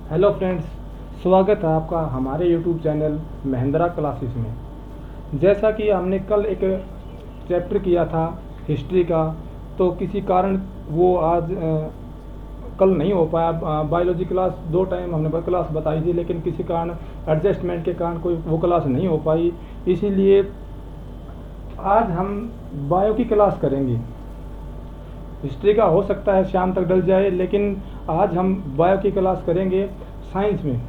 Hello friends, स्वागत है आपका हमारे यूट्यूब चैनल महिंद्रा क्लासेस में। जैसा कि हमने कल एक चैप्टर किया था हिस्ट्री का, तो किसी कारण वो आज कल नहीं हो पाया। बायोलॉजी क्लास 2 टाइम हमने क्लास बताई थी, लेकिन किसी कारण एडजस्टमेंट के कारण कोई वो क्लास नहीं हो पाई। इसीलिए आज हम बायो की क्लास करेंगे। हिस्ट्री का हो सकता है शाम तक डल जाए, लेकिन आज हम बायो की क्लास करेंगे साइंस में।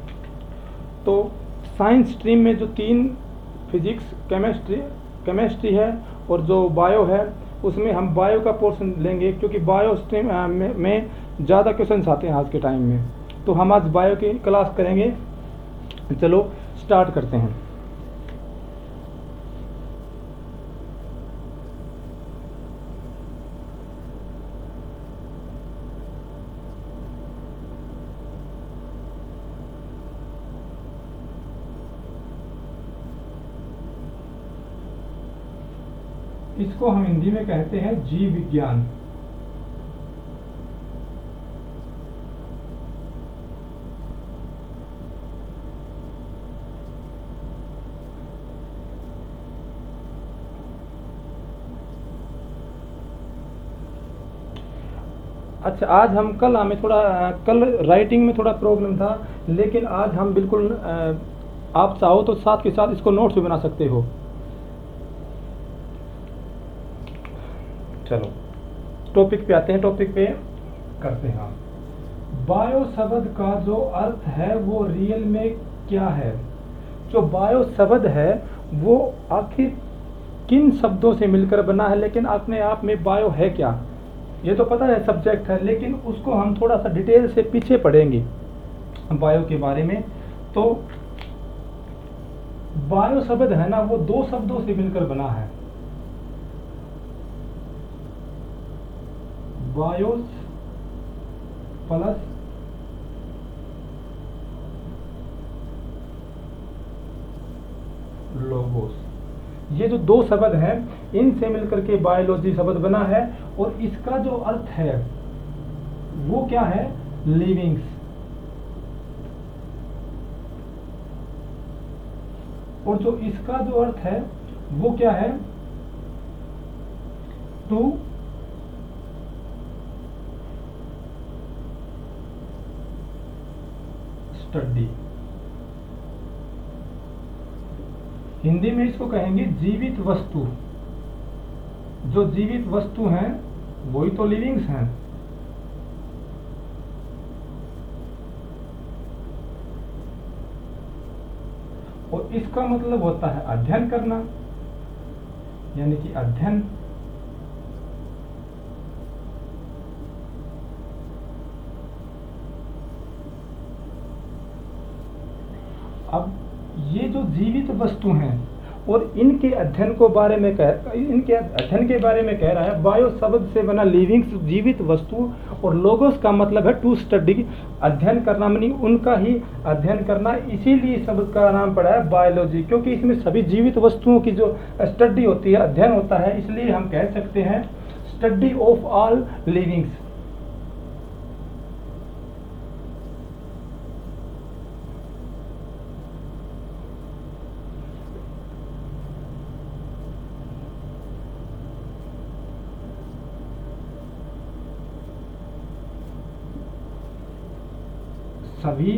तो साइंस स्ट्रीम में जो 3 फिजिक्स, केमिस्ट्री है और जो बायो है, उसमें हम बायो का पोर्शन लेंगे, क्योंकि बायो स्ट्रीम में ज़्यादा क्वेश्चन आते हैं आज के टाइम में। तो हम आज बायो की क्लास करेंगे। चलो स्टार्ट करते हैं। इसको हम हिंदी में कहते हैं जीव विज्ञान। अच्छा, आज हम कल राइटिंग में थोड़ा प्रॉब्लम था, लेकिन आज हम बिल्कुल आप चाहो तो साथ के साथ इसको नोट्स भी बना सकते हो। चलो टॉपिक पे आते हैं। टॉपिक पे करते हैं हम। बायो शब्द का जो अर्थ है वो रियल में क्या है? जो बायो शब्द है वो आखिर किन शब्दों से मिलकर बना है, लेकिन अपने आप में बायो है क्या? ये तो पता है सब्जेक्ट है, लेकिन उसको हम थोड़ा सा डिटेल से पीछे पढ़ेंगे बायो के बारे में। तो बायो शब्द है ना, वो 2 शब्दों से मिलकर बना है। बायोस प्लस लोगोस, ये जो 2 शब्द हैं, इनसे मिलकर के बायोलॉजी शब्द बना है। और इसका जो अर्थ है वो क्या है? लिविंग्स। और जो इसका जो अर्थ है वो क्या है? To study. हिंदी में इसको कहेंगे जीवित वस्तु। जो जीवित वस्तु हैं वही तो लिविंग्स हैं। और इसका मतलब होता है अध्ययन करना, यानी कि अध्ययन। अब ये जो जीवित वस्तु हैं और इनके अध्ययन के बारे में कह रहा है। बायो शब्द से बना लिविंग्स जीवित वस्तु, और लोगोस का मतलब है टू स्टडी, अध्ययन करना, मानी उनका ही अध्ययन करना। इसीलिए शब्द का नाम पड़ा है बायोलॉजी, क्योंकि इसमें सभी जीवित वस्तुओं की जो स्टडी होती है, अध्ययन होता है। इसलिए हम कह सकते हैं स्टडी ऑफ ऑल लिविंग्स। सभी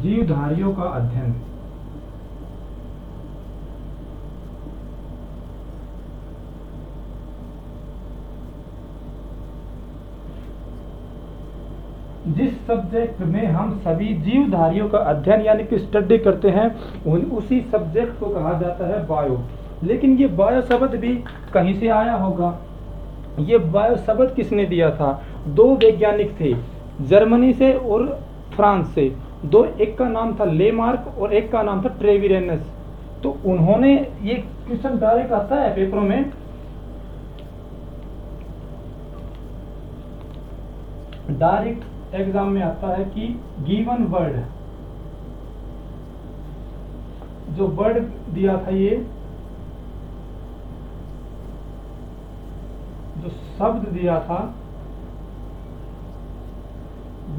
जीवधारियों का अध्ययन। जिस सब्जेक्ट में हम सभी जीवधारियों का अध्ययन यानी कि स्टडी करते हैं, उसी सब्जेक्ट को कहा जाता है बायो। लेकिन ये बायो शब्द भी कहीं से आया होगा। ये बायो शब्द किसने दिया था? 2 वैज्ञानिक थे, जर्मनी से और फ्रांस से। एक का नाम था लेमार्क और एक का नाम था ट्रेविरेनस। तो उन्होंने, ये क्वेश्चन डायरेक्ट आता है पेपरों में, डायरेक्ट एग्जाम में आता है कि गिवन वर्ड जो वर्ड दिया था, ये जो शब्द दिया था,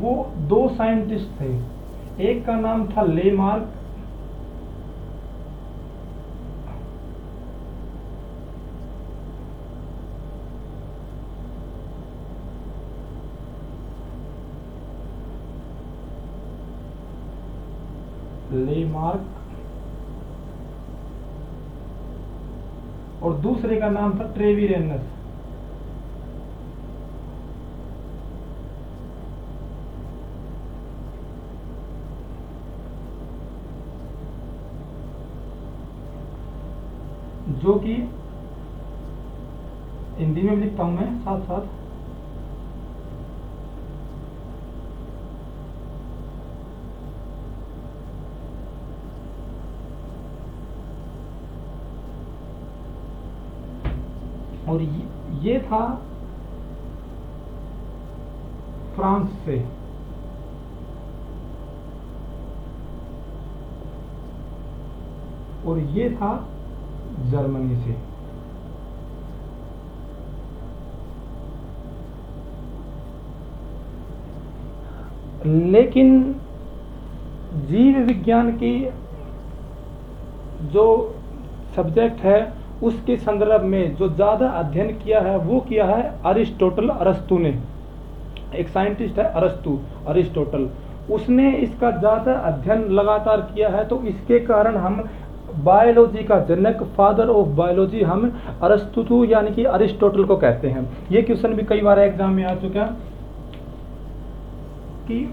वो दो साइंटिस्ट थे। एक का नाम था लेमार्क, और दूसरे का नाम था ट्रेविरेनस। जो कि हिंदी में भी लिखता हूं मैं साथ साथ। और ये था फ्रांस से। और ये था जर्मनी से। लेकिन जीव विज्ञान की जो सब्जेक्ट है, उसके संदर्भ में जो ज्यादा अध्ययन किया है वो किया है अरिस्टोटल, अरस्तु ने। एक साइंटिस्ट है अरिस्टोटल, उसने इसका ज्यादा अध्ययन लगातार किया है। तो इसके कारण हम बायोलॉजी का जनक, फादर ऑफ बायोलॉजी, हम अरस्तु यानी कि अरिस्टोटल को कहते हैं। ये क्वेश्चन भी कई बार एग्जाम में आ चुका कि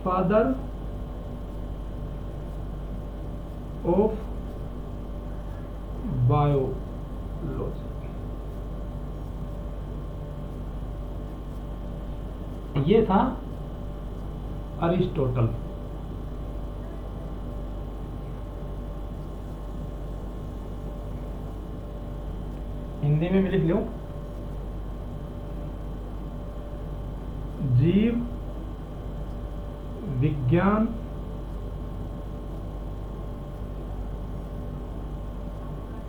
फादर ऑफ बायोलॉजी, ये था अरिस्टोटल। हिंदी में भी लिख लो, जीव विज्ञान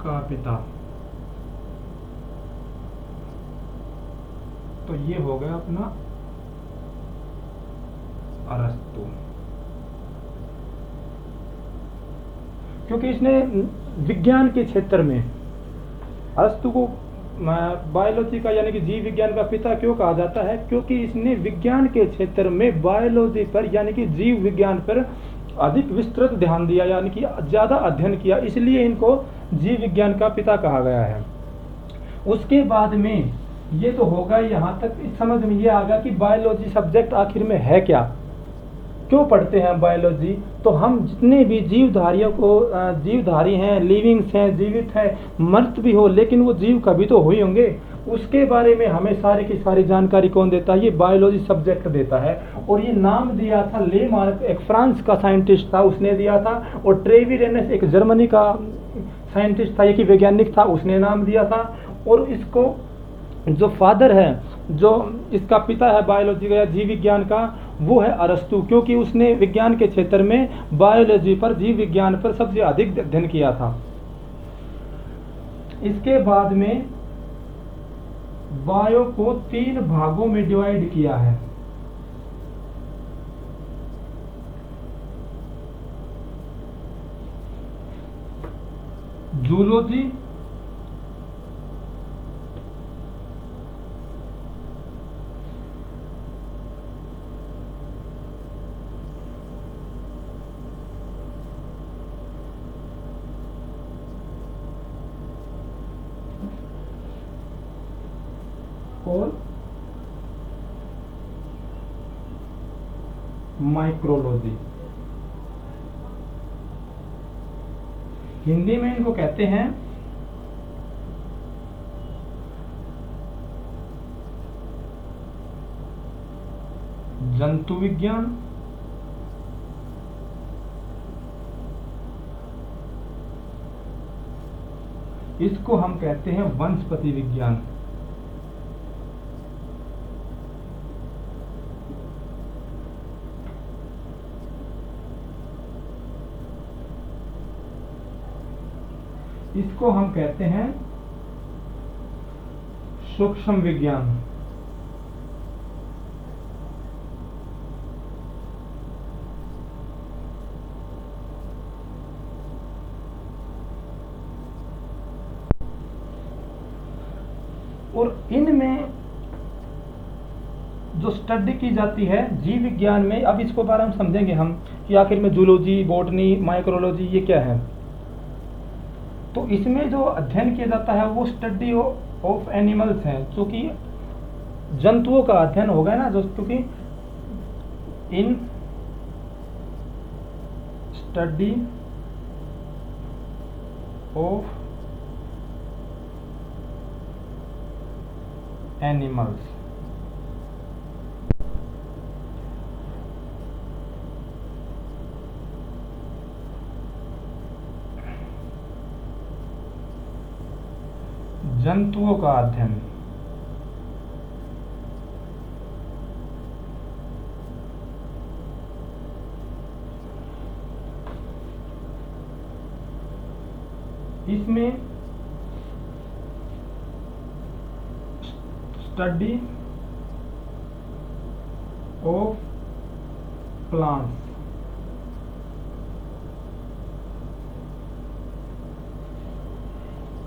का पिता। तो ये हो गया अपना अरस्तु, क्योंकि इसने विज्ञान के क्षेत्र में अरस्तु को बायोलॉजी का यानी कि जीव विज्ञान का पिता क्यों कहा जाता है? क्योंकि इसने विज्ञान के क्षेत्र में बायोलॉजी पर यानी कि जीव विज्ञान पर अधिक विस्तृत ध्यान दिया, यानी कि ज्यादा अध्ययन किया, इसलिए इनको जीव विज्ञान का पिता कहा गया है। उसके बाद में ये तो होगा, यहाँ तक इस समझ में ये आ गया कि बायोलॉजी सब्जेक्ट आखिर में है क्या, क्यों पढ़ते हैं बायोलॉजी। तो हम जितने भी जीवधारियों को, जीवधारी हैं, लिविंग्स हैं, जीवित हैं, मृत भी हो, लेकिन वो जीव कभी तो हुए होंगे, उसके बारे में हमें सारी की सारी जानकारी कौन देता है? ये बायोलॉजी सब्जेक्ट देता है। और ये नाम दिया था लेमार्क, एक फ्रांस का साइंटिस्ट था, उसने दिया था। और ट्रेविरेनस एक जर्मनी का साइंटिस्ट था, ये कि वैज्ञानिक था, उसने नाम दिया था। और इसको जो फादर है, जो इसका पिता है बायोलॉजी का या जीव विज्ञान का, वो है अरस्तु, क्योंकि उसने विज्ञान के क्षेत्र में बायोलॉजी पर, जीव विज्ञान पर सबसे अधिक अध्ययन किया था। इसके बाद में बायो को 3 भागों में डिवाइड किया है। जूलॉजी, और माइक्रोलॉजी। हिंदी में इनको कहते हैं जंतु विज्ञान, इसको हम कहते हैं वनस्पति विज्ञान। इसको हम कहते हैं सूक्ष्म विज्ञान। और इनमें जो स्टडी की जाती है जीव विज्ञान में, अब इसको बारे में समझेंगे हम कि आखिर में जूलॉजी, बॉटनी, माइक्रोलॉजी ये क्या है। तो इसमें जो अध्ययन किया जाता है वो स्टडी ऑफ एनिमल्स है, क्योंकि जंतुओं का अध्ययन होगा ना जो, क्योंकि इन स्टडी ऑफ एनिमल्स। जंतुओं का अध्ययन। इसमें स्टडी ऑफ प्लांट्स,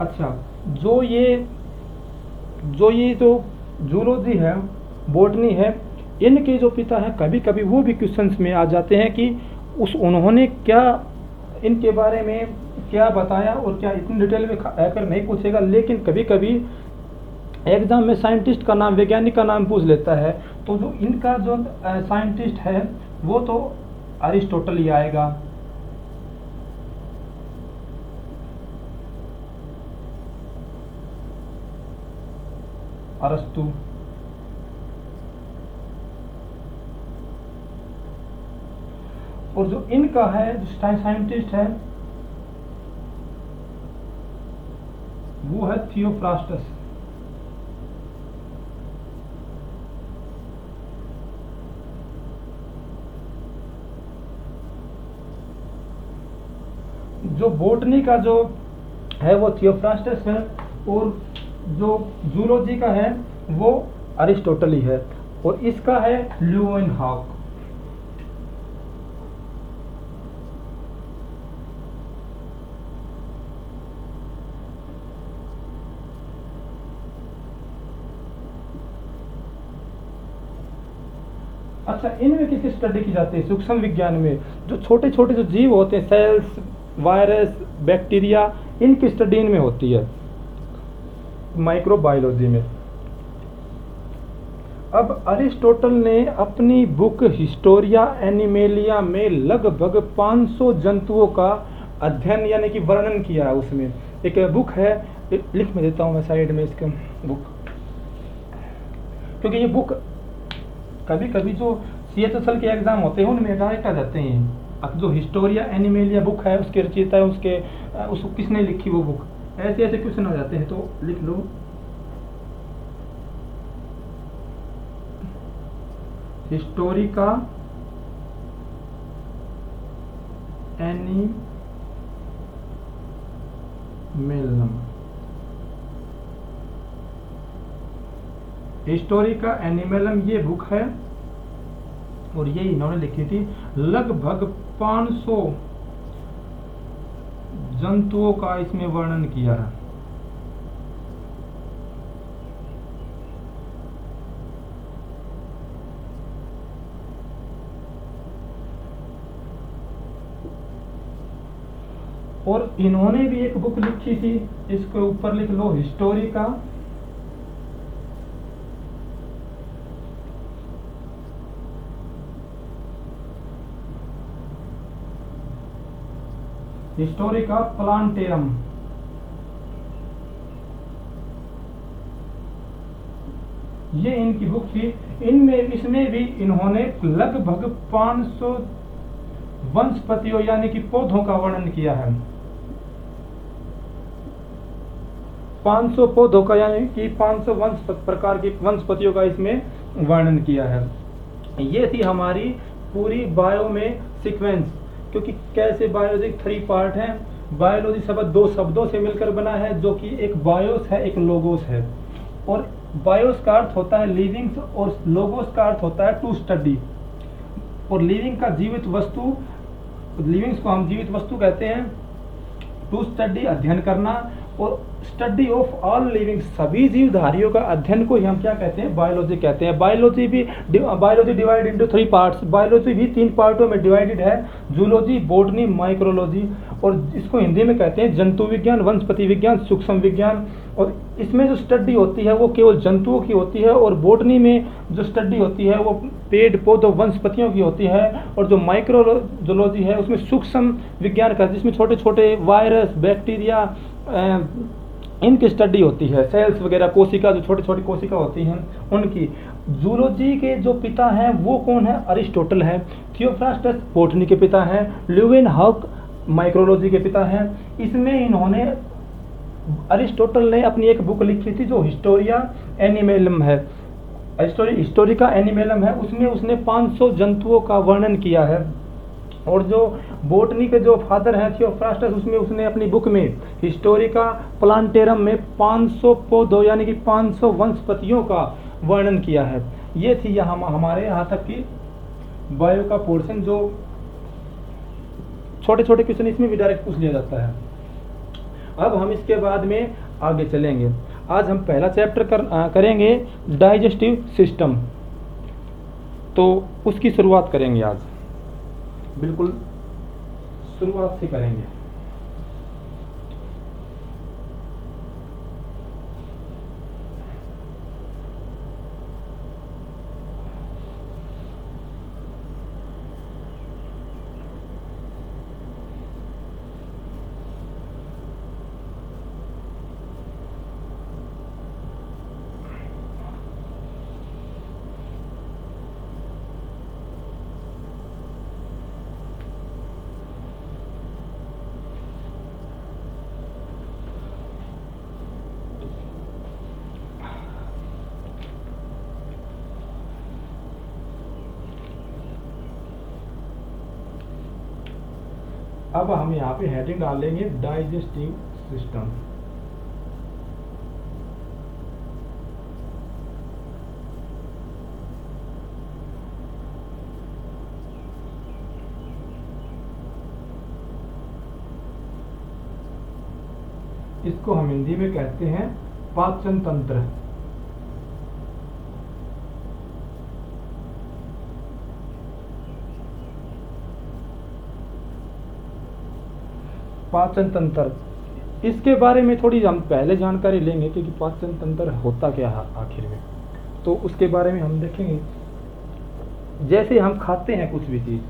अच्छा जो ये जो जूलॉजी है, बॉटनी है, इनके जो पिता हैं कभी कभी वो भी क्वेश्चंस में आ जाते हैं कि उन्होंने क्या इनके बारे में क्या बताया, और क्या इतनी डिटेल में आकर नहीं पूछेगा, लेकिन कभी कभी एग्जाम में साइंटिस्ट का नाम, वैज्ञानिक का नाम पूछ लेता है। तो जो इनका जो साइंटिस्ट है वो तो अरिस्टोटल ही आएगा। अरस्तु। और जो इनका है जो साइंटिस्ट है वो है थियोफ्रास्टस। जो बॉटनी का जो है वो थियोफ्रास्टस है, और जो जूलॉजी का है वो अरिस्टोटल ही है, और इसका है ल्यूवेनहॉक। अच्छा, इनमें किसकी स्टडी की जाती है सूक्ष्म विज्ञान में? जो छोटे छोटे जो जीव होते हैं, सेल्स, वायरस, बैक्टीरिया, इनकी स्टडी इनमें होती है माइक्रोबायोलॉजी में। अब अरिस्टोटल ने अपनी बुक हिस्टोरिया एनिमेलिया में लगभग 500 जंतुओं का अध्ययन यानी कि वर्णन किया है। उसमें एक बुक है, लिख में देता हूँ मैं साइड में इसका बुक, क्योंकि ये बुक कभी कभी जो CHSL के एग्जाम होते हैं उनमें डायरेक्ट आ जाते हैं। अब जो हिस्टोरिया एनिमेलिया बुक है उसके रचयिता है, उसको किसने लिखी वो बुक, ऐसे ऐसे क्वेश्चन आ जाते हैं, तो लिख लो हिस्टोरिका एनिमेलम। हिस्टोरिका एनिमेलम ये बुक है, और ये इन्होंने लिखी थी। लगभग 500 जंतुओं का इसमें वर्णन किया है। और इन्होंने भी एक बुक लिखी थी, इसके ऊपर लिख लो हिस्टोरिका प्लांटेरम। ये इनकी बुक थी। इसमें भी इन्होंने लगभग 500 वनस्पतियों यानी कि पौधों का वर्णन किया है। 500 पौधों का यानी कि 500 प्रकार की वनस्पतियों का इसमें वर्णन किया है। ये थी हमारी पूरी बायो में सीक्वेंस, क्योंकि कैसे बायोलॉजी 3 पार्ट हैं, बायोलॉजी शब्द दो शब्दों से मिलकर बना है, जो कि एक बायोस है, एक लोगोस है। और बायोस का अर्थ होता है लिविंग्स और लोगोस का अर्थ होता है टू स्टडी। और लिविंग का जीवित वस्तु, लिविंग्स को हम जीवित वस्तु कहते हैं। टू स्टडी अध्ययन करना, और स्टडी ऑफ ऑल लिविंग सभी जीवधारियों का अध्ययन को ही हम क्या कहते हैं, बायोलॉजी कहते हैं। Biology divide into 3 parts. Biology भी 3 पार्टों में डिवाइडेड है, जूलॉजी, बॉटनी, माइक्रोलॉजी। और इसको हिंदी में कहते हैं जंतु विज्ञान, वनस्पति विज्ञान, सूक्ष्म विज्ञान। और इसमें जो स्टडी होती है वो केवल जंतुओं की होती है, और बॉटनी में जो स्टडी होती है वो पेड़ पौधों वनस्पतियों की होती है। और जो माइक्रोजोलॉजी है उसमें सूक्ष्म विज्ञान का, जिसमें छोटे छोटे वायरस, बैक्टीरिया, इनकी स्टडी होती है, सेल्स वगैरह, कोशिका, जो छोटी छोटी कोशिका होती हैं उनकी। जूलॉजी के जो पिता हैं वो कौन है, अरिस्टोटल है। थियोफ्रास्टस बॉटनी के पिता हैं। ल्यूवेनहॉक माइक्रोलॉजी के पिता हैं। इसमें इन्होंने, अरिस्टोटल ने अपनी एक बुक लिखी थी जो हिस्टोरिया एनिमेलम है, हिस्टोरिका एनिमेलम है। उसमें उसने 500 जंतुओं का वर्णन किया है। और जो बॉटनी के जो फादर हैं थियोफ्रास्टस, उसमें उसने अपनी बुक में हिस्टोरिका प्लांटेरम में 500 पौधों यानी कि 500 वनस्पतियों का वर्णन किया है। ये थी यहाँ हमारे यहाँ तक की बायो का पोर्शन, जो छोटे छोटे क्वेश्चन इसमें भी डायरेक्ट पूछ लिया जाता है। अब हम इसके बाद में आगे चलेंगे। आज हम पहला चैप्टर करेंगे डाइजेस्टिव सिस्टम। तो उसकी शुरुआत करेंगे आज, बिल्कुल शुरुआत से करेंगे। अब हम यहाँ पे हेडिंग डाल लेंगे डाइजेस्टिव सिस्टम। इसको हम हिंदी में कहते हैं पाचन तंत्र। पाचन तंत्र, इसके बारे में थोड़ी हम पहले जानकारी लेंगे कि पाचन तंत्र होता क्या है आखिर में। तो उसके बारे में हम देखेंगे। जैसे हम खाते हैं कुछ भी चीज़,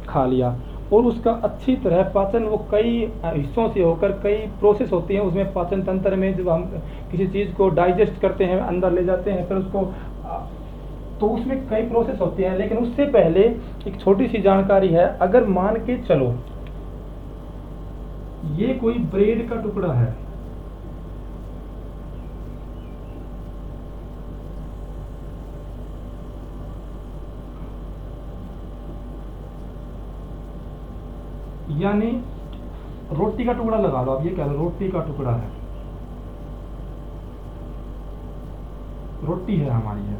खा लिया, और उसका अच्छी तरह पाचन, वो कई हिस्सों से होकर कई प्रोसेस होती हैं उसमें पाचन तंत्र में। जब हम किसी चीज़ को डाइजेस्ट करते हैं, अंदर ले जाते हैं, फिर उसको, तो उसमें कई प्रोसेस होती हैं। लेकिन उससे पहले एक छोटी सी जानकारी है। अगर मान के चलो ये कोई ब्रेड का टुकड़ा है, यानी रोटी का टुकड़ा लगा लो, आप ये कह लो रोटी का टुकड़ा है, रोटी है हमारी है।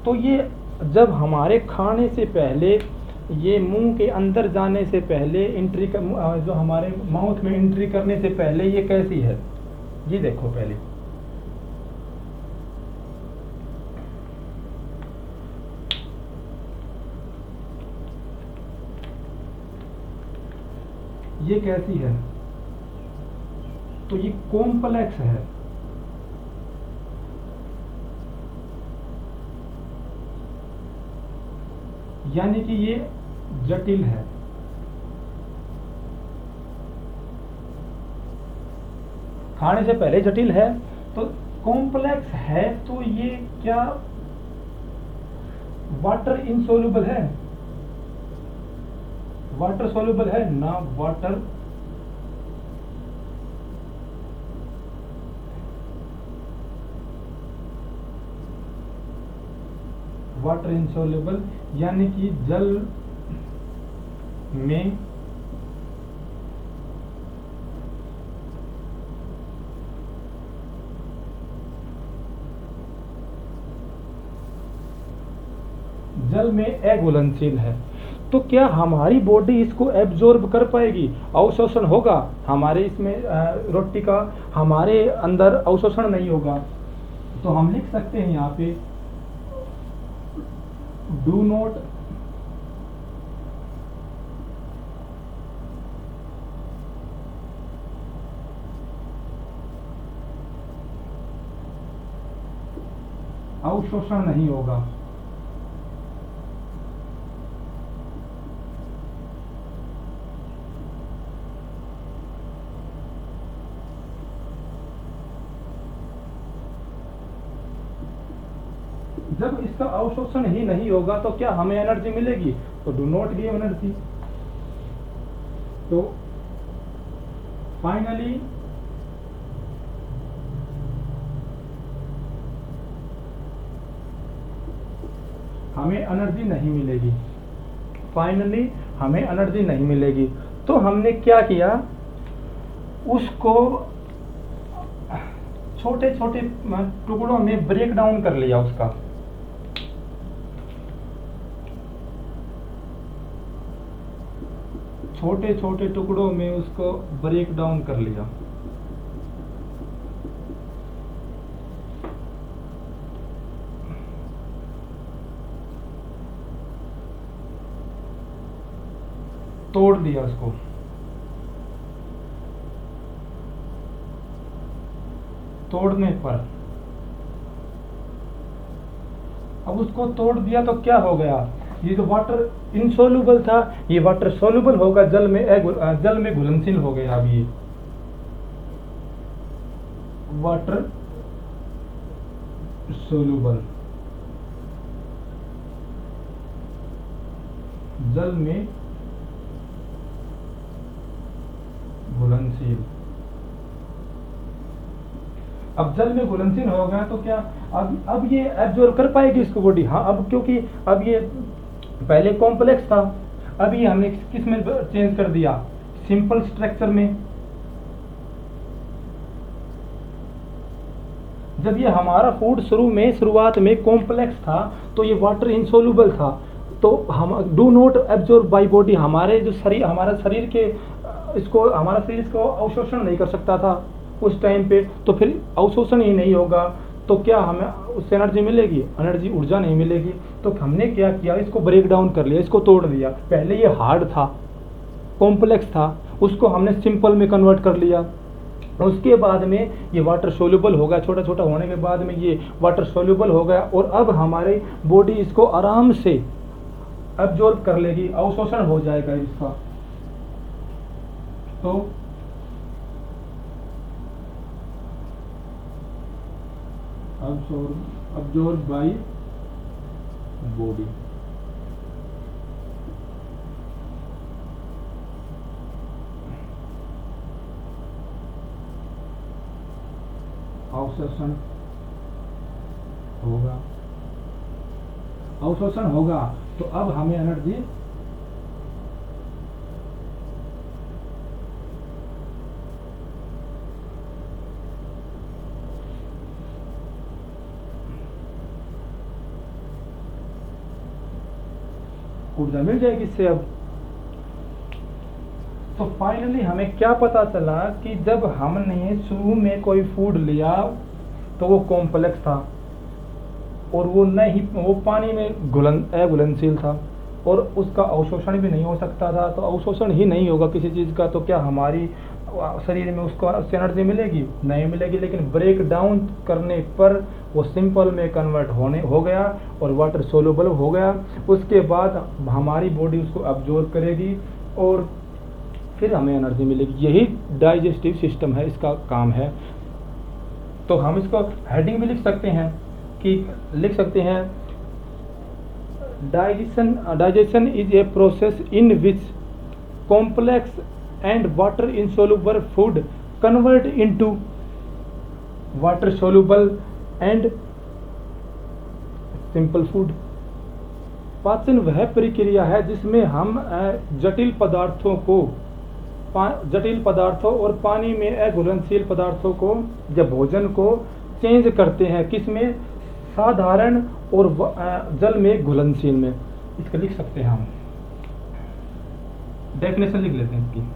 तो ये जब हमारे खाने से पहले, ये मुंह के अंदर जाने से पहले, एंट्री जो हमारे माउथ में एंट्री करने से पहले ये कैसी है, ये देखो पहले। ये कैसी है, तो ये कॉम्प्लेक्स है। यानी कि ये जटिल है। खाने से पहले जटिल है, तो कॉम्प्लेक्स है। तो ये क्या वाटर इनसोल्युबल है, वाटर सोल्युबल है ना, वाटर इनसोल्युबल, यानी कि जल में जल में अघुलनशील है, तो क्या हमारी बॉडी इसको एब्जॉर्ब कर पाएगी? अवशोषण होगा हमारे इसमें रोटी का हमारे अंदर अवशोषण नहीं होगा। तो हम लिख सकते हैं यहाँ पे डू नॉट अवशोषण नहीं होगा। जब इसका अवशोषण ही नहीं होगा तो क्या हमें एनर्जी मिलेगी? तो डू नॉट गिव एनर्जी। तो फाइनली हमें एनर्जी नहीं मिलेगी। फाइनली हमें एनर्जी नहीं मिलेगी। तो हमने क्या किया, उसको छोटे छोटे टुकड़ों में ब्रेक डाउन कर लिया। उसका छोटे छोटे टुकड़ों में उसको ब्रेक डाउन कर लिया। तोड़ दिया उसको। तोड़ने पर अब उसको तोड़ दिया तो क्या हो गया, ये जो वाटर इनसोल्यूबल था ये वाटर सोल्यूबल होगा, जल में घुलनशील हो गया। अब ये वाटर सोल्यूबल जल में घुलनशील। अब जल में घुलनशील हो गया तो क्या अब ये एब्जॉर्ब कर पाएगी इसको बॉडी? हाँ, अब क्योंकि अब ये पहले कॉम्प्लेक्स था, अब ये हमने किस में चेंज कर दिया, सिंपल स्ट्रक्चर में। जब ये हमारा फूड शुरुआत में कॉम्प्लेक्स था तो ये वाटर इनसोल्यूबल था, तो हम do not absorb by body, हमारे जो शरीर हमारा शरीर इसको अवशोषण नहीं कर सकता था उस टाइम पे। तो फिर अवशोषण ही नहीं होगा तो क्या हमें उससे एनर्जी मिलेगी? एनर्जी ऊर्जा नहीं मिलेगी। तो हमने क्या किया, इसको ब्रेक डाउन कर लिया, इसको तोड़ दिया। पहले ये हार्ड था, कॉम्प्लेक्स था, उसको हमने सिंपल में कन्वर्ट कर लिया। उसके बाद में ये वाटर सोल्यूबल हो गया, छोटा छोटा होने के बाद में ये वाटर सोल्यूबल हो गया और अब हमारी बॉडी इसको आराम से एब्जॉर्ब कर लेगी, अवशोषण हो जाएगा इसका। तो absorbed by body। अवशोषण होगा, अवशोषण होगा तो अब हमें एनर्जी ऊर्जा मिल जाएगी इससे। अब तो फाइनली हमें क्या पता चला कि जब हमने शुरू में कोई फूड लिया तो वो कॉम्प्लेक्स था और वो पानी में अघुलनशील था और उसका अवशोषण भी नहीं हो सकता था। तो अवशोषण ही नहीं होगा किसी चीज़ का तो क्या हमारी शरीर में उसको एनर्जी मिलेगी? नहीं मिलेगी। लेकिन ब्रेक डाउन करने पर वो सिंपल में कन्वर्ट हो गया और वाटर सोल्यूबल हो गया। उसके बाद हमारी बॉडी उसको अब्जॉर्ब करेगी और फिर हमें एनर्जी मिलेगी। यही डाइजेस्टिव सिस्टम है, इसका काम है। तो हम इसको हेडिंग भी लिख सकते हैं digestion is a process in which complex and water insoluble food convert into water soluble and simple food। पाचन वह प्रक्रिया है जिसमें हम जटिल पदार्थों और पानी में अघुलनशील पदार्थों को या भोजन को चेंज करते हैं। किसमें? साधारण और जल में घुलनशील में। इसको लिख सकते हैं हम, डेफिनेशन लिख लेते हैं इसकी।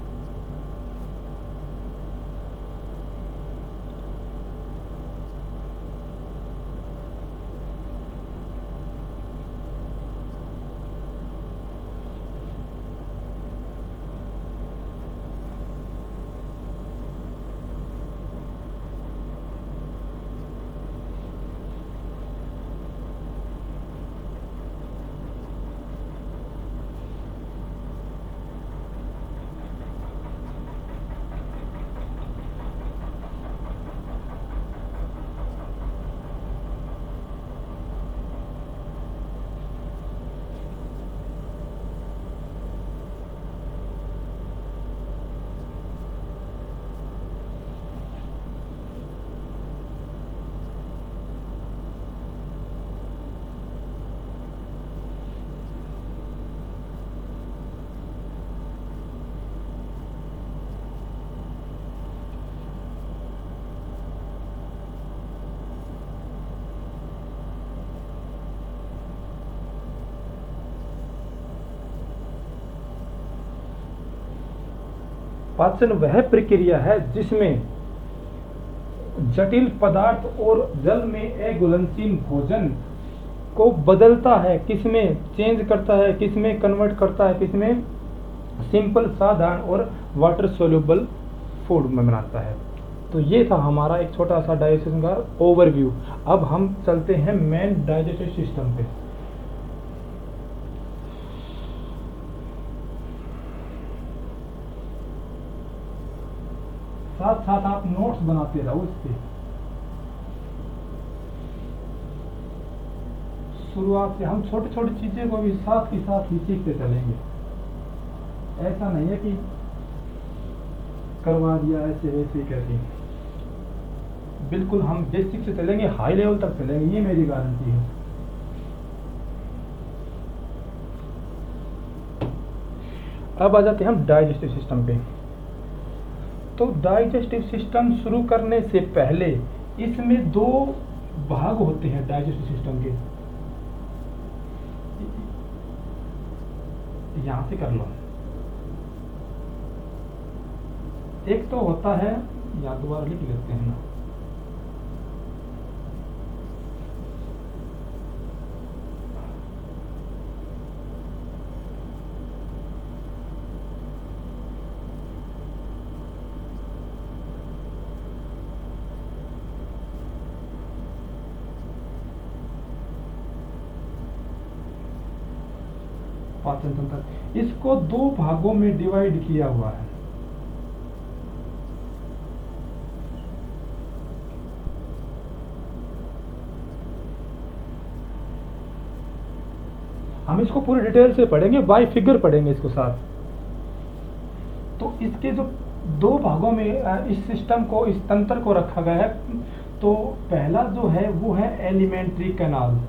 पाचन वह प्रक्रिया है जिसमें जटिल पदार्थ और जल में अघुलनशील भोजन को बदलता है, किसमें चेंज करता है, किसमें कन्वर्ट करता है, किसमें सिंपल साधारण और वाटर सोल्यूबल फूड में बनाता है। तो ये था हमारा एक छोटा सा डाइजेशन का ओवरव्यू। अब हम चलते हैं मेन डाइजेस्टिव सिस्टम पे। साथ साथ आप नोट्स बनाते रहो इस पे। शुरुआत से हम छोटी छोटी चीजें को भी साथ ही सीखते चलेंगे। ऐसा नहीं है कि करवा दिया ऐसे वैसे कैसे, बिल्कुल हम बेसिक से चलेंगे, हाई लेवल तक चलेंगे, ये मेरी गारंटी है। अब आ जाते हैं हम डाइजेस्टिव सिस्टम पे। तो डाइजेस्टिव सिस्टम शुरू करने से पहले इसमें दो भाग होते हैं डाइजेस्टिव सिस्टम के। यहां से कर लो। एक तो होता है, या दोबारा लिख लेते हैं ना, पाचन तंत्र। इसको दो भागों में डिवाइड किया हुआ है। हम इसको पूरी डिटेल से पढ़ेंगे, बाय फिगर पढ़ेंगे इसको साथ। तो इसके जो दो भागों में इस सिस्टम को, इस तंत्र को रखा गया है। तो पहला जो है वो है एलिमेंट्री कैनाल।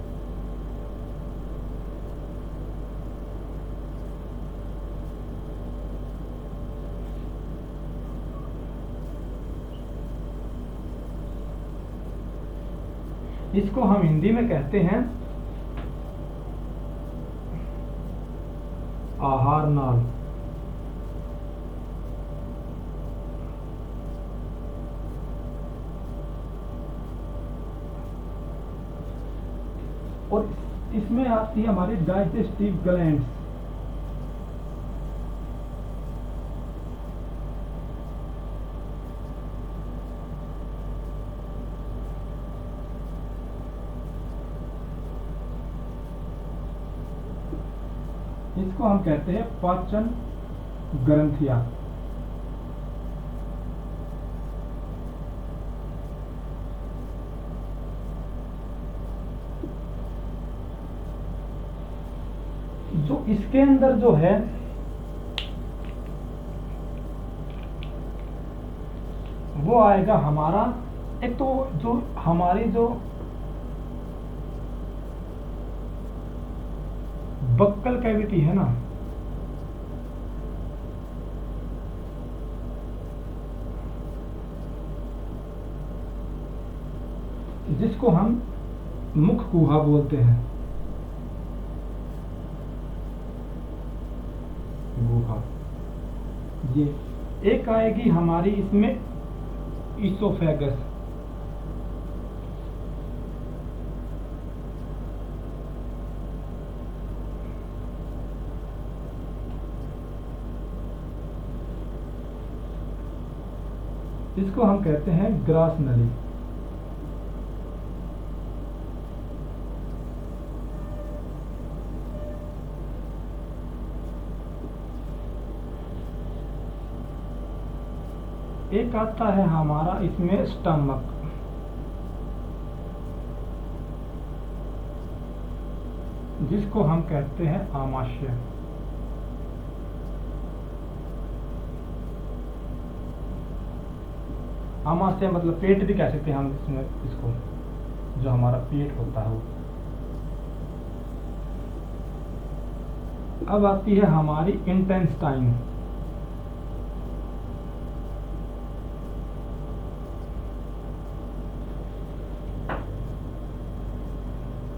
इसको हम हिंदी में कहते हैं आहार नाल। और इसमें आती है हमारी डाइजेस्टिव ग्लैंड्स। इसको हम कहते हैं पाचन ग्रंथियां। जो इसके अंदर जो है वो आएगा हमारा, एक तो जो हमारी जो बक्कल कैविटी है ना, जिसको हम मुख गुहा बोलते हैं, गुहा। ये एक आएगी हमारी इसमें इसोफेगस, इसको हम कहते हैं ग्रास नली। एक आता है हमारा इसमें स्टमक, जिसको हम कहते हैं आमाशय। आमाशय मतलब पेट भी कह सकते हैं हम इसमें, इसको जो हमारा पेट होता है वो। अब आती है हमारी इंटेस्टाइन,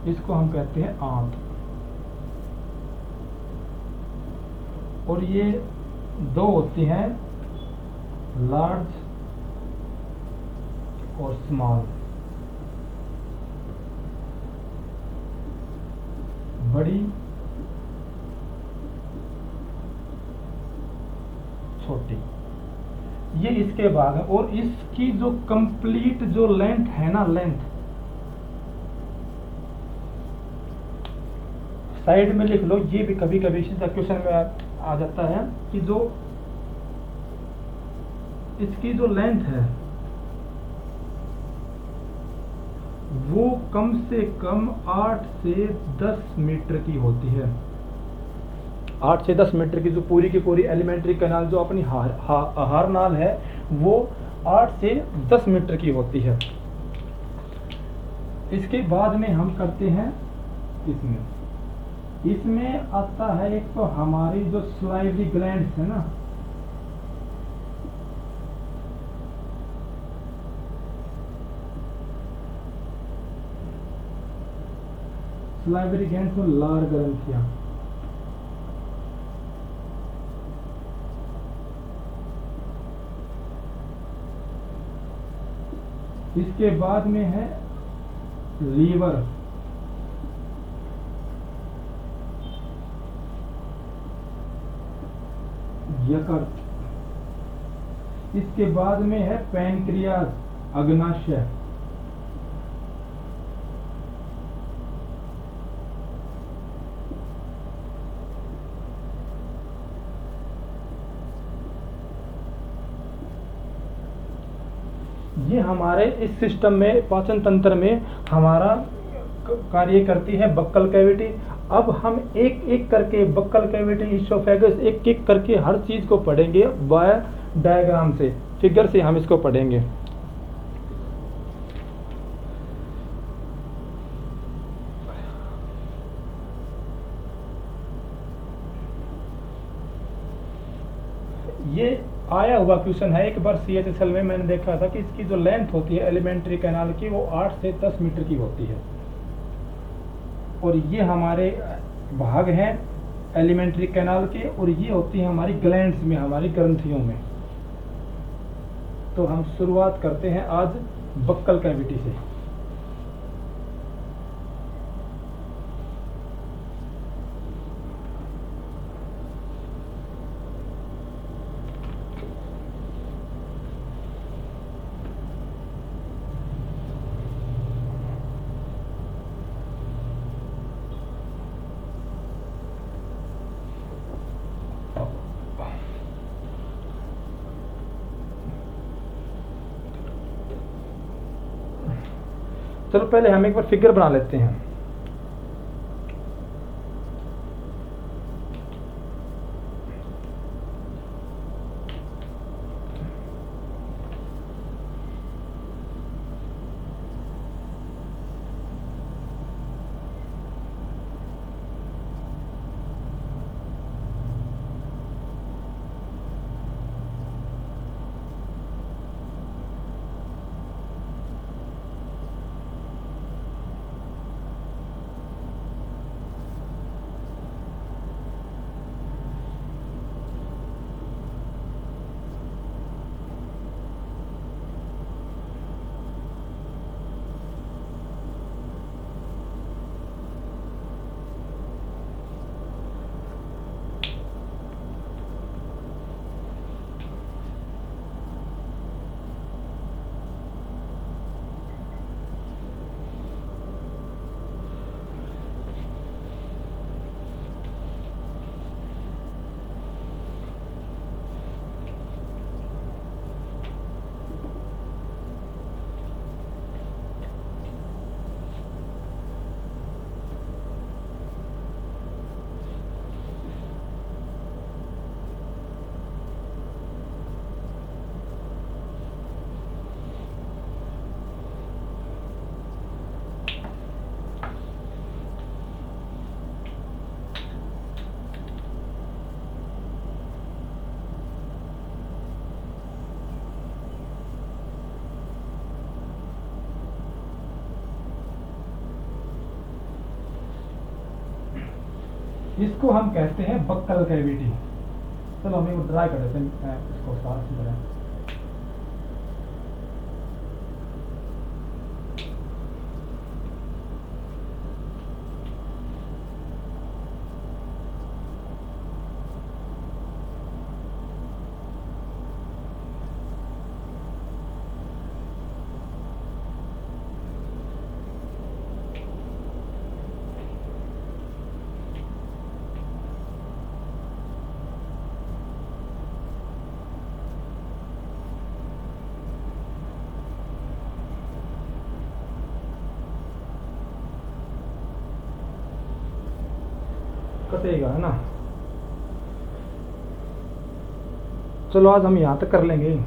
इसको हम कहते हैं आंत। और ये दो होती हैं, लार्ज और स्मॉल। बड़ी, छोटी, ये इसके भाग है। और इसकी जो कंप्लीट जो लेंथ है ना, लेंथ साइड में लिख लो, ये भी कभी कभी क्वेश्चन में आ जाता है कि जो इसकी जो लेंथ है वो कम से कम 8 से 10 मीटर की होती है। 8 से 10 मीटर की जो पूरी की पूरी एलिमेंट्री कैनाल जो अपनी आहार नाल है वो 8 से 10 मीटर की होती है। इसके बाद में हम करते हैं इसमें आता है एक तो हमारी जो स्लाइवरी ग्लैंड्स है ना, स्लाइवरी ग्लैंड्स में लार ग्रंथियां। इसके बाद में है लीवर, यकृत। इसके बाद में है पैनक्रियास, अग्नाशय। ये हमारे इस सिस्टम में, पाचन तंत्र में हमारा कार्य करती है बक्कल कैविटी। अब हम एक एक करके बक्कल कैविटी, इसोफेगस, एक एक करके हर चीज को पढ़ेंगे बाय डायग्राम से, फिगर से हम इसको पढ़ेंगे। ये आया हुआ क्वेश्चन है, एक बार CHSL में मैंने देखा था कि इसकी जो लेंथ होती है एलिमेंट्री कैनाल की वो 8 से 10 मीटर की होती है। और ये हमारे भाग हैं एलिमेंट्री कैनाल के, और ये होती है हमारी ग्लैंड्स में, हमारी ग्रंथियों में। तो हम शुरुआत करते हैं आज बक्कल कैविटी से। चलो पहले हम एक बार फिगर बना लेते हैं। इसको हम कहते हैं बक्कल कैविटी। चलो हम एक ट्राई कर देते हैं इसको साफ तरह। कटेगा है ना। चलो आज हम यहाँ तक कर लेंगे।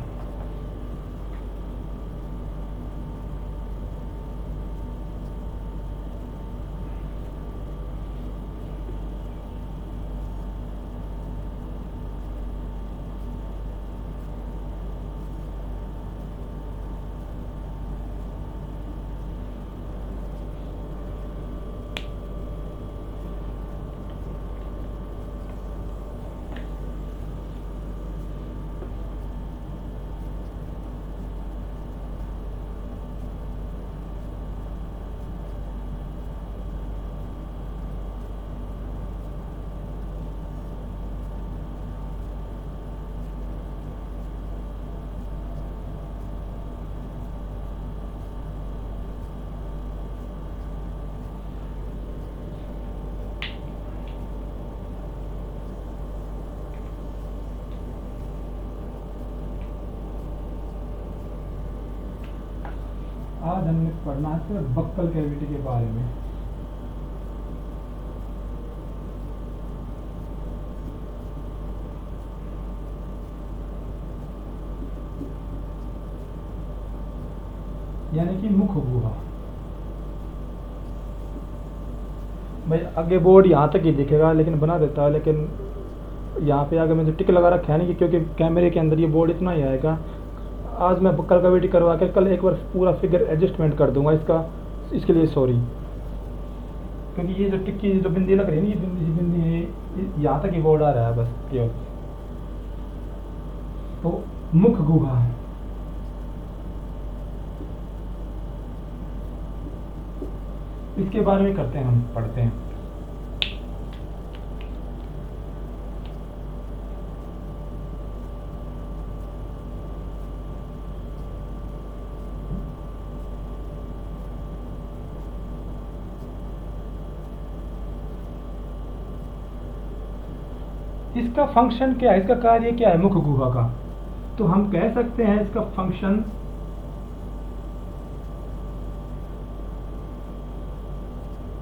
आज हमने पढ़ना है बक्कल कैविटी के बारे में। यानी कि मुख गुहा। भाई आगे बोर्ड यहाँ तक ही दिखेगा लेकिन बना देता है, लेकिन यहाँ पे आगे मैंने टिक लगा रखा है नहीं, क्योंकि कैमरे के अंदर ये बोर्ड इतना ही आएगा। आज मैं बक्कल कैविटी करवा के कल एक बार पूरा फिगर एडजस्टमेंट कर दूंगा इसका, इसके लिए सॉरी। क्योंकि ये जो टिक्की जो बिंदी लग रही है ना, ये बिंदी है, यहाँ तक ही बोर्ड आ रहा है बस केवल। तो मुख गुहा, इसके बारे में करते हैं, हम पढ़ते हैं। इसका फंक्शन क्या है, इसका कार्य क्या है मुख गुहा का? तो हम कह सकते हैं इसका फंक्शन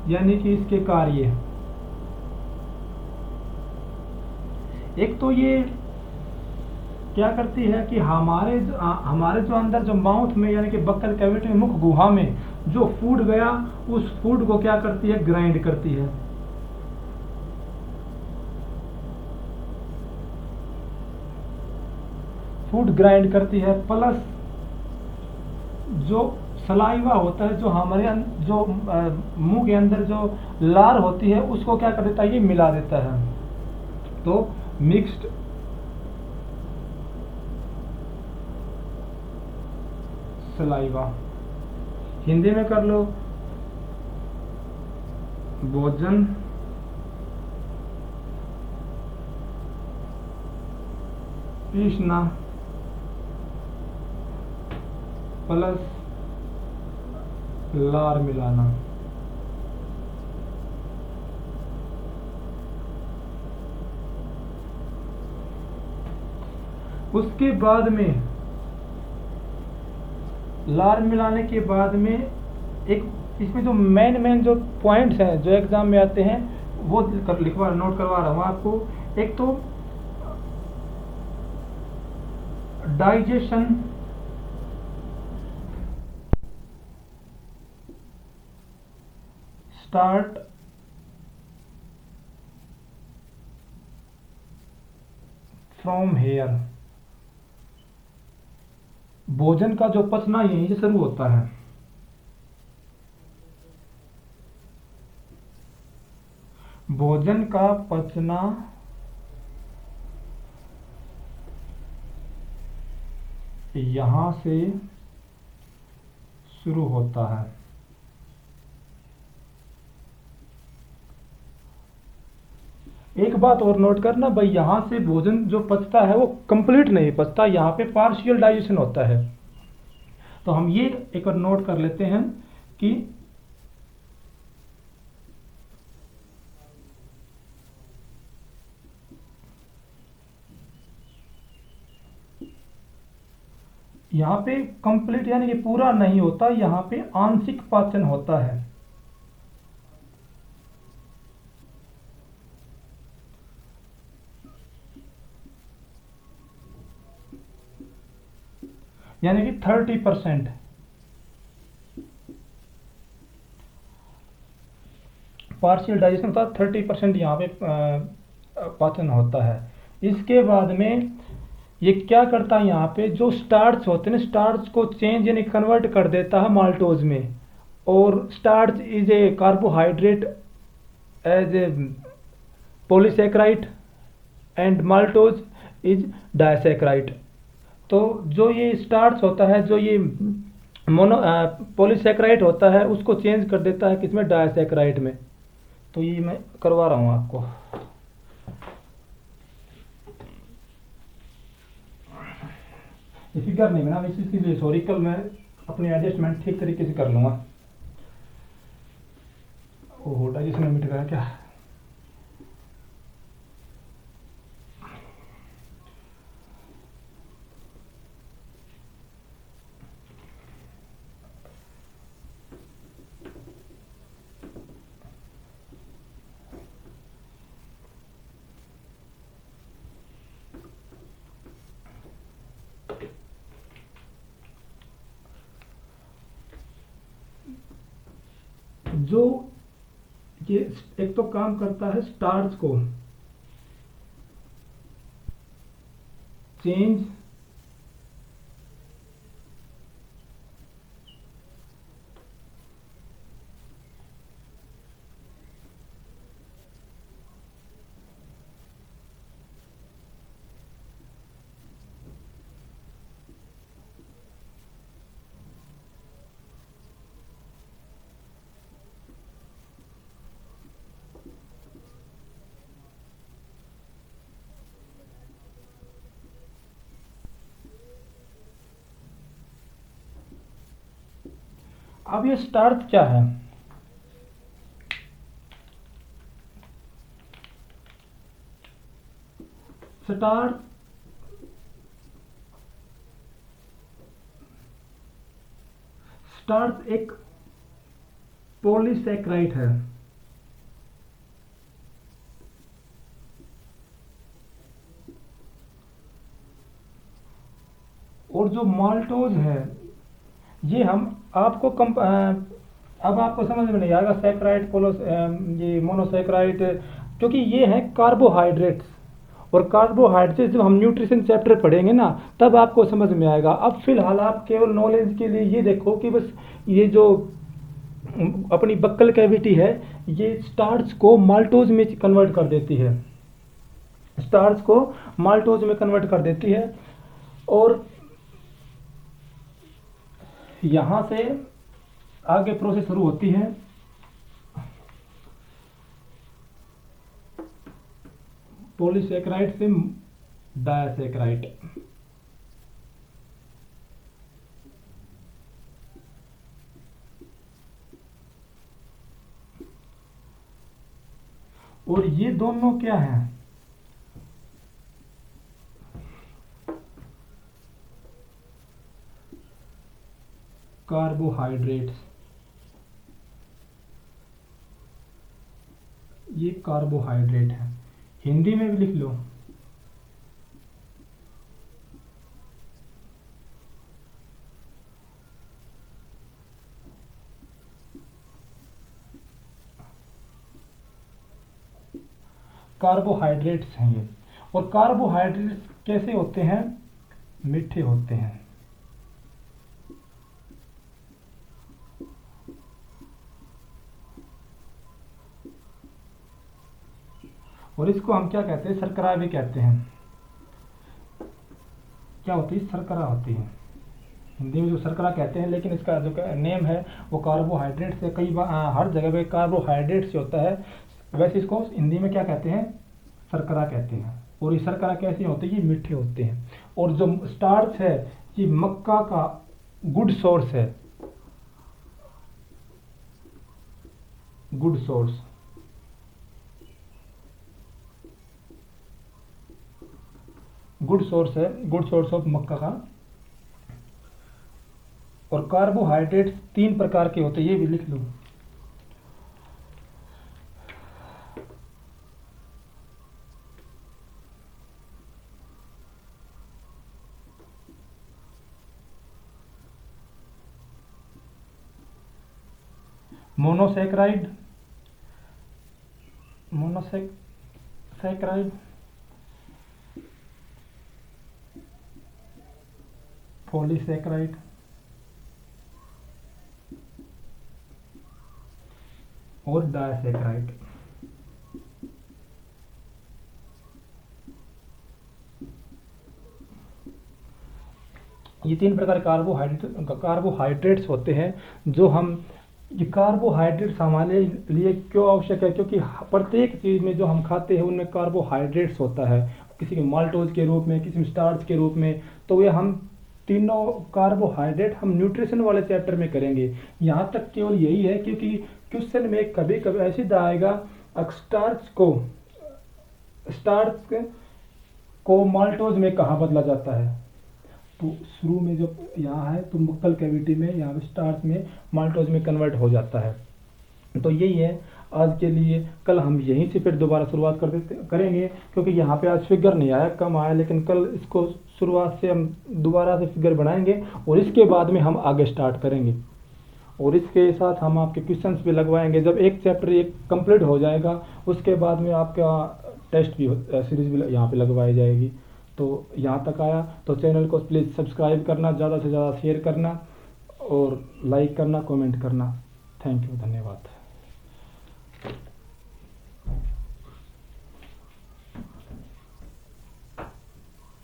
यानी कि इसके कार्य, एक तो ये क्या करती है कि हमारे जो अंदर जो माउथ में यानी कि बक्कल कैविटी में, मुख गुहा में जो फूड गया, उस फूड को क्या करती है, ग्राइंड करती है। फूड ग्राइंड करती है, प्लस जो सलाइवा होता है, जो हमारे जो मुंह के अंदर जो लार होती है, उसको क्या कर देता है, ये मिला देता है। तो मिक्स्ड सलाइवा, हिंदी में कर लो भोजन पीसना प्लस लार मिलाना। उसके बाद में लार मिलाने के बाद में एक इसमें जो मेन जो पॉइंट्स हैं जो एग्जाम में आते हैं, वो नोट करवा रहा हूँ आपको। एक तो डाइजेशन, स्टार्ट फ्रॉम हेयर, भोजन का जो पचना यहीं से शुरू होता है। भोजन का पचना यहाँ से शुरू होता है। एक बात और नोट करना भाई, यहाँ से भोजन जो पचता है वो कंप्लीट नहीं पचता, यहाँ पे पार्शियल डाइजेशन होता है। तो हम ये एक बार नोट कर लेते हैं कि यहाँ पे कंप्लीट यानी कि पूरा नहीं होता, यहाँ पे आंशिक पाचन होता है। यानी कि 30% पार्शियल डाइजेशन होता है, 30% यहाँ पे पाचन होता है। इसके बाद में ये क्या करता है, यहाँ पे जो स्टार्च होते हैं स्टार्च को चेंज यानी कन्वर्ट कर देता है माल्टोज में। और starch is a carbohydrate as a polysaccharide and maltose is disaccharide. तो जो ये स्टार्च होता है, जो ये मोनो पॉलीसेक्राइड होता है, उसको चेंज कर देता है किसमें, डायसेक्राइड में। तो ये मैं करवा रहा हूँ आपको। फिगर नहीं बना इसलिए सॉरी, कल मैं अपनी एडजस्टमेंट ठीक तरीके से कर लूँगा। ओहो, डाइजेशन मिट गया क्या। जो ये एक तो काम करता है स्टार्च को चेंज अब ये स्टार्च क्या है, स्टार्च स्टार्च एक पॉलीसेक्राइड है। और जो माल्टोज है ये हम आपको अब आपको समझ में नहीं आएगा सैकराइड पोलोस ये मोनोसैकराइड, क्योंकि ये है कार्बोहाइड्रेट्स। और कार्बोहाइड्रेट जब हम न्यूट्रिशन चैप्टर पढ़ेंगे ना तब आपको समझ में आएगा। अब फिलहाल आप केवल नॉलेज के लिए ये देखो कि बस ये जो अपनी बक्कल कैविटी है ये स्टार्च को माल्टोज में कन्वर्ट कर देती है, स्टार्च को माल्टोज में कन्वर्ट कर देती है। और यहाँ से आगे प्रोसेस शुरू होती है पॉलीसेक्राइड से डायसेक्राइड। और ये दोनों क्या हैं, कार्बोहाइड्रेट्स। ये कार्बोहाइड्रेट है, हिंदी में भी लिख लो। कार्बोहाइड्रेट्स हैं ये। और कार्बोहाइड्रेट्स कैसे होते हैं, मीठे होते हैं। और इसको हम क्या कहते हैं, शर्करा भी कहते हैं। क्या होती है, शर्करा होती है हिंदी में जो शर्करा कहते हैं, लेकिन इसका जो नेम है वो कार्बोहाइड्रेट से कई बार हर जगह पे कार्बोहाइड्रेट से होता है, वैसे इसको हिंदी में क्या कहते हैं, शर्करा कहते हैं। और ये शर्करा कैसे होते हैं, ये मीठे होते हैं। और जो स्टार्च है ये मक्का का गुड सोर्स है, गुड सोर्स, गुड सोर्स है, गुड सोर्स ऑफ मक्का का। और कार्बोहाइड्रेट्स 3 प्रकार के होते हैं, ये भी लिख लो। मोनोसैकराइड, मोनोसैकराइड, पॉलीसैकराइड और डायसैकराइड। ये 3 प्रकार कार्बोहाइड्रेट्स होते हैं जो हम, ये कार्बोहाइड्रेट्स हमारे लिए क्यों आवश्यक है, क्योंकि प्रत्येक चीज़ में जो हम खाते हैं उनमें कार्बोहाइड्रेट्स होता है, किसी में माल्टोज के रूप में, किसी में स्टार्च के रूप में। तो ये हम तीनों कार्बोहाइड्रेट हम न्यूट्रिशन वाले चैप्टर में करेंगे। यहाँ तक केवल यही है क्योंकि क्वेश्चन में कभी कभी ऐसे आएगा, स्टार्च को माल्टोज में कहाँ बदला जाता है। तो शुरू में जो यहाँ है तो मक्कल कैविटी में, यहाँ पे स्टार्च में, माल्टोज में कन्वर्ट हो जाता है। तो यही है आज के लिए। कल हम यहीं से फिर दोबारा शुरुआत करेंगे, क्योंकि यहाँ पे आज फिगर नहीं आया, कम आया, लेकिन कल इसको शुरुआत से हम दोबारा से फिगर बनाएंगे और इसके बाद में हम आगे स्टार्ट करेंगे। और इसके साथ हम आपके क्वेश्चंस भी लगवाएंगे। जब एक चैप्टर एक कंप्लीट हो जाएगा उसके बाद में आपका टेस्ट भी सीरीज भी यहाँ पे लगवाई जाएगी। तो यहाँ तक आया तो चैनल को प्लीज़ सब्सक्राइब करना, ज़्यादा से ज़्यादा शेयर करना और लाइक करना, कमेंट करना। थैंक यू, धन्यवाद।